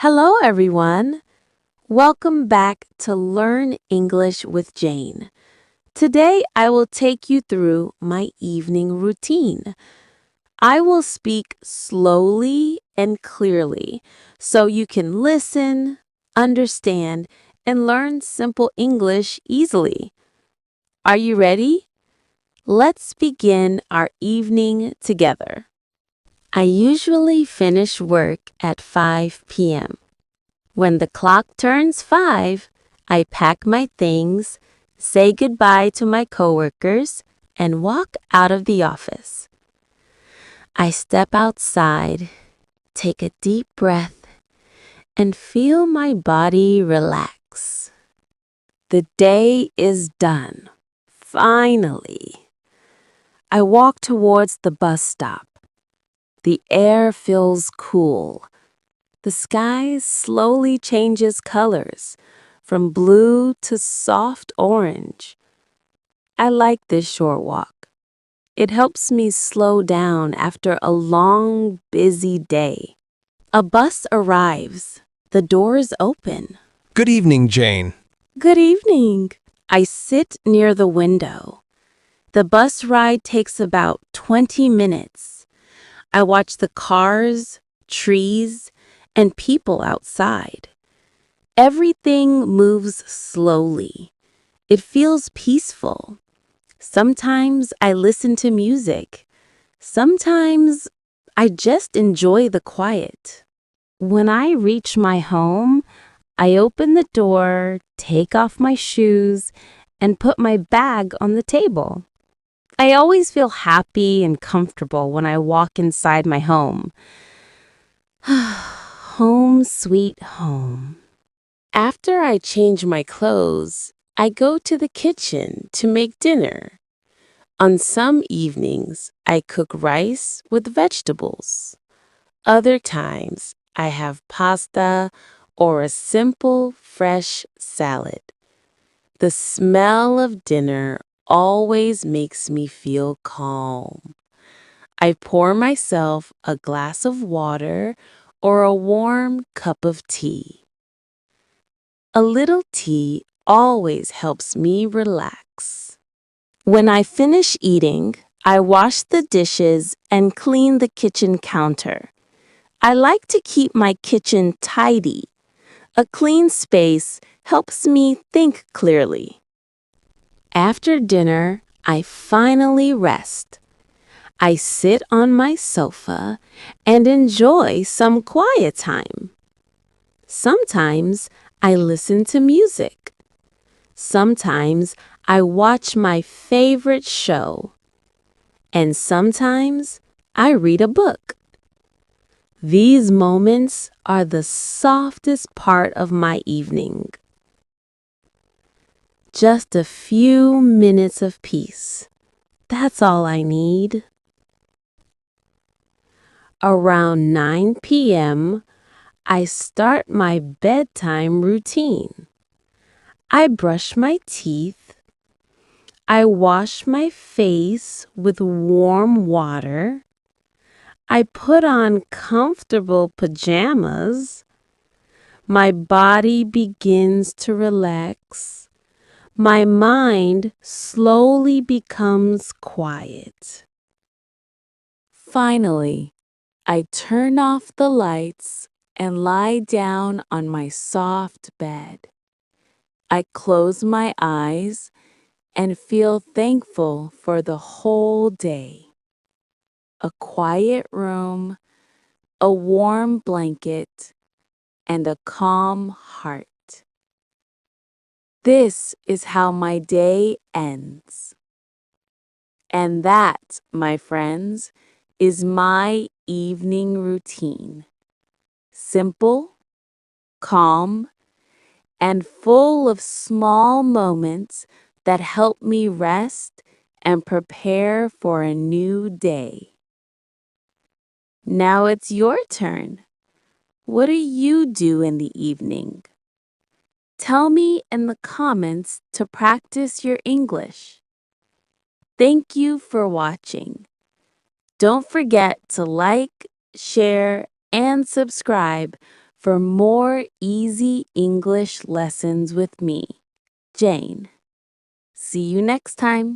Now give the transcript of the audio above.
Hello, everyone. Welcome back to Learn English with Jane. Today, I will take you through my evening routine. I will speak slowly and clearly so you can listen, understand, and learn simple English easily. Are you ready? Let's begin our evening together. I usually finish work at 5 p.m. When the clock turns 5, I pack my things, say goodbye to my coworkers, and walk out of the office. I step outside, take a deep breath, and feel my body relax. The day is done. Finally. I walk towards the bus stop. The air feels cool. The sky slowly changes colors, from blue to soft orange. I like this short walk. It helps me slow down after a long, busy day. A bus arrives. The doors open. Good evening, Jane. Good evening. I sit near the window. The bus ride takes about 20 minutes. I watch the cars, trees, and people outside. Everything moves slowly. It feels peaceful. Sometimes I listen to music. Sometimes I just enjoy the quiet. When I reach my home, I open the door, take off my shoes, and put my bag on the table. I always feel happy and comfortable when I walk inside my home. Home sweet home. After I change my clothes, I go to the kitchen to make dinner. On some evenings, I cook rice with vegetables. Other times, I have pasta or a simple, fresh salad. The smell of dinner always makes me feel calm. I pour myself a glass of water or a warm cup of tea. A little tea always helps me relax. When I finish eating, I wash the dishes and clean the kitchen counter. I like to keep my kitchen tidy. A clean space helps me think clearly. After dinner, I finally rest. I sit on my sofa and enjoy some quiet time. Sometimes I listen to music. Sometimes I watch my favorite show. And sometimes I read a book. These moments are the softest part of my evening. Just a few minutes of peace. That's all I need. Around 9 p.m., I start my bedtime routine. I brush my teeth. I wash my face with warm water. I put on comfortable pajamas. My body begins to relax. My mind slowly becomes quiet. Finally, I turn off the lights and lie down on my soft bed. I close my eyes and feel thankful for the whole day. A quiet room, a warm blanket, and a calm heart. This is how my day ends. And that, my friends, is my evening routine. Simple, calm, and full of small moments that help me rest and prepare for a new day. Now it's your turn. What do you do in the evening? Tell me in the comments to practice your English. Thank you for watching. Don't forget to like, share, and subscribe for more easy English lessons with me, Jane. See you next time.